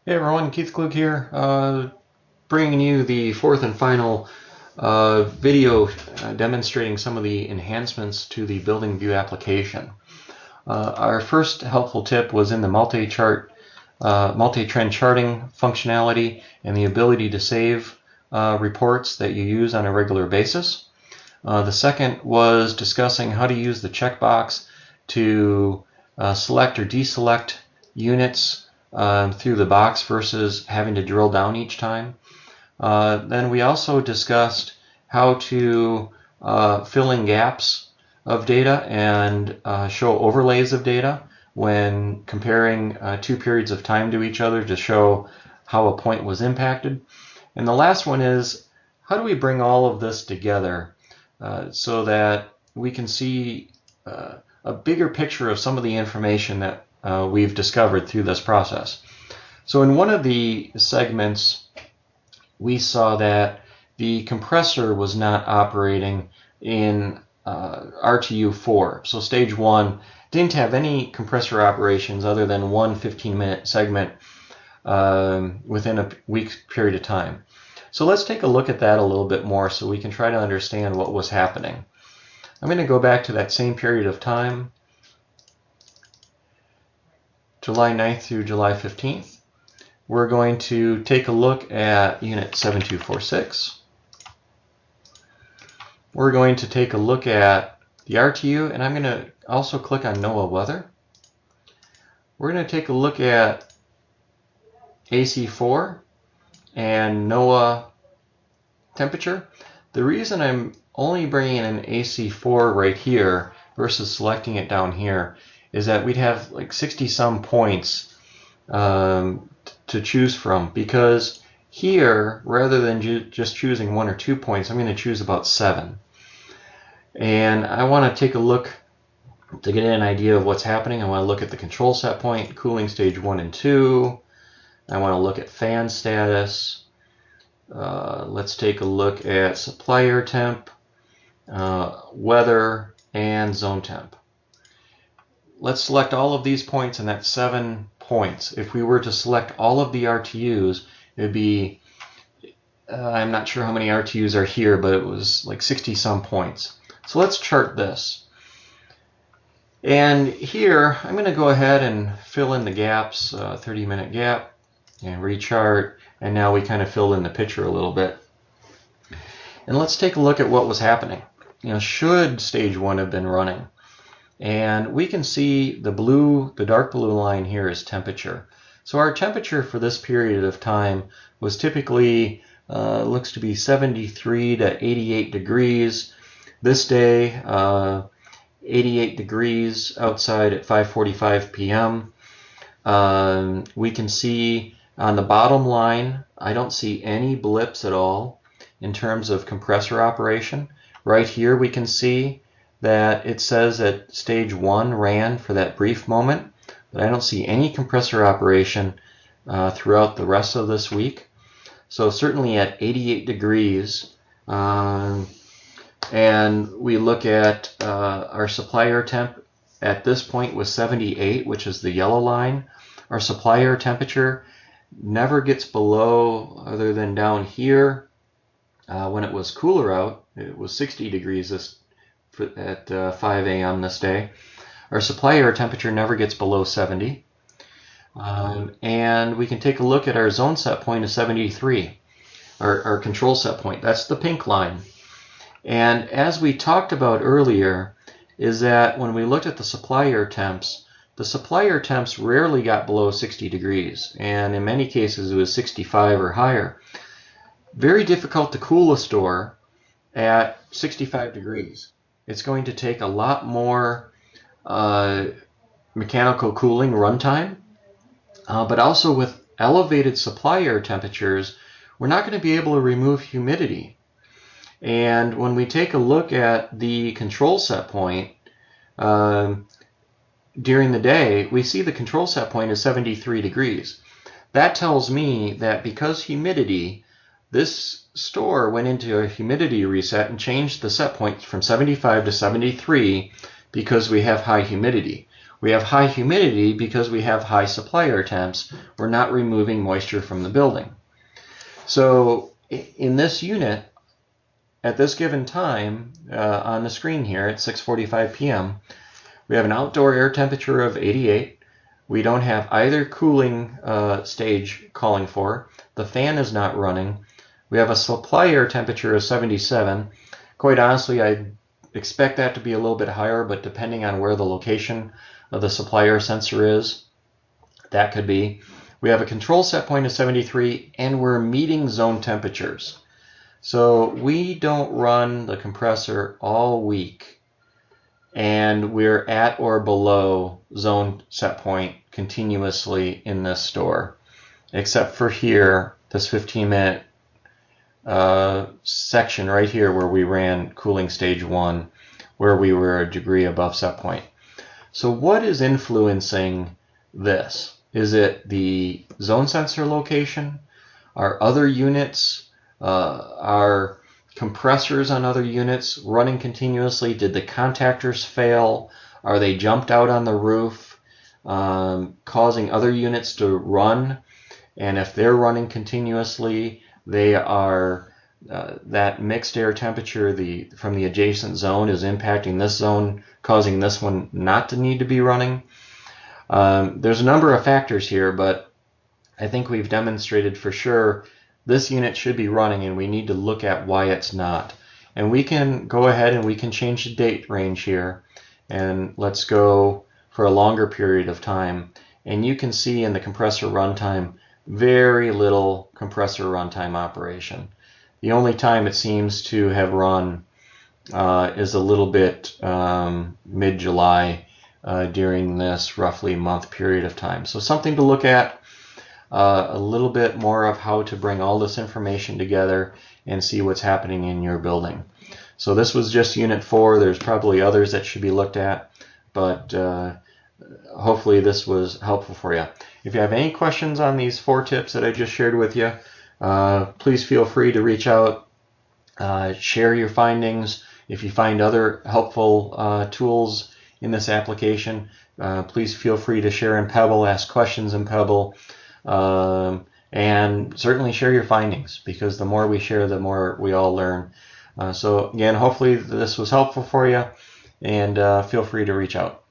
Hey everyone, Keith Klug here, bringing you the fourth and final video demonstrating some of the enhancements to the building view application. Our first helpful tip was in the multi-trend charting functionality and the ability to save reports that you use on a regular basis. The second was discussing how to use the checkbox to select or deselect units through the box versus having to drill down each time. Then we also discussed how to fill in gaps of data and show overlays of data when comparing two periods of time to each other to show how a point was impacted. And the last one is, how do we bring all of this together so that we can see a bigger picture of some of the information that we've discovered through this process. So in one of the segments, we saw that the compressor was not operating in RTU 4. So stage 1 didn't have any compressor operations other than one 15-minute segment within a week period of time. So let's take a look at that a little bit more so we can try to understand what was happening. I'm going to go back to that same period of time, July 9th through July 15th. We're going to take a look at unit 7246. We're going to take a look at the RTU, and I'm going to also click on NOAA weather. We're going to take a look at AC4 and NOAA temperature. The reason I'm only bringing in an AC4 right here versus selecting it down here is that we'd have like 60 some points to choose from, because here, rather than just choosing 1 or 2 points, I'm going to choose about 7. And I want to take a look to get an idea of what's happening. I want to look at the control set point, cooling stage 1 and 2. I want to look at fan status. Let's take a look at supply air temp, weather, and zone temp. Let's select all of these points, and that's 7 points. If we were to select all of the RTUs, it would be, I'm not sure how many RTUs are here, but it was like 60 some points. So let's chart this. And here, I'm going to go ahead and fill in the gaps, 30-minute gap, and rechart. And now we kind of filled in the picture a little bit. And let's take a look at what was happening. Should stage 1 have been running? And we can see the dark blue line here is temperature. So our temperature for this period of time was typically, looks to be 73 to 88 degrees. This day, 88 degrees outside at 5:45 p.m. We can see on the bottom line, I don't see any blips at all in terms of compressor operation. Right here we can see that it says that stage 1 ran for that brief moment, but I don't see any compressor operation throughout the rest of this week. So certainly at 88 degrees, and we look at our supply air temp at this point was 78, which is the yellow line. Our supply air temperature never gets below, other than down here when it was cooler out, it was 60 degrees at 5 a.m. this day. Our supply air temperature never gets below 70. And we can take a look at our zone set point of 73, our control set point. That's the pink line. And as we talked about earlier, is that when we looked at the supply air temps, the supply air temps rarely got below 60 degrees, and in many cases it was 65 or higher. Very difficult to cool a store at 65 degrees. It's going to take a lot more mechanical cooling runtime, but also with elevated supply air temperatures, we're not going to be able to remove humidity. And when we take a look at the control set point during the day, we see the control set point is 73 degrees. That tells me that because humidity, this store went into a humidity reset and changed the set point from 75 to 73 because we have high humidity. We have high humidity because we have high supply air temps. We're not removing moisture from the building. So in this unit, at this given time on the screen here at 6:45 p.m., we have an outdoor air temperature of 88. We don't have either cooling stage calling for. The fan is not running. We have a supply air temperature of 77. Quite honestly, I expect that to be a little bit higher, but depending on where the location of the supply air sensor is, that could be. We have a control set point of 73, and we're meeting zone temperatures. So we don't run the compressor all week, and we're at or below zone set point continuously in this store, except for here, this 15-minute section right here where we ran cooling stage 1, where we were a degree above set point. So what is influencing this? Is it the zone sensor location? Are other units, are compressors on other units running continuously? Did the contactors fail? Are they jumped out on the roof, causing other units to run? And if they're running continuously, they are that mixed air temperature from the adjacent zone is impacting this zone, causing this one not to need to be running. There's a number of factors here, but I think we've demonstrated for sure this unit should be running, and we need to look at why it's not. And we can go ahead and we can change the date range here, and let's go for a longer period of time. And you can see in the compressor runtime, very little compressor runtime operation. The only time it seems to have run is a little bit mid-July during this roughly month period of time. So something to look at, a little bit more of how to bring all this information together and see what's happening in your building. So this was just Unit 4. There's probably others that should be looked at, but hopefully this was helpful for you. If you have any questions on these 4 tips that I just shared with you, please feel free to reach out, share your findings. If you find other helpful tools in this application, please feel free to share in Pebble, ask questions in Pebble, and certainly share your findings, because the more we share, the more we all learn. So again, hopefully this was helpful for you, and feel free to reach out.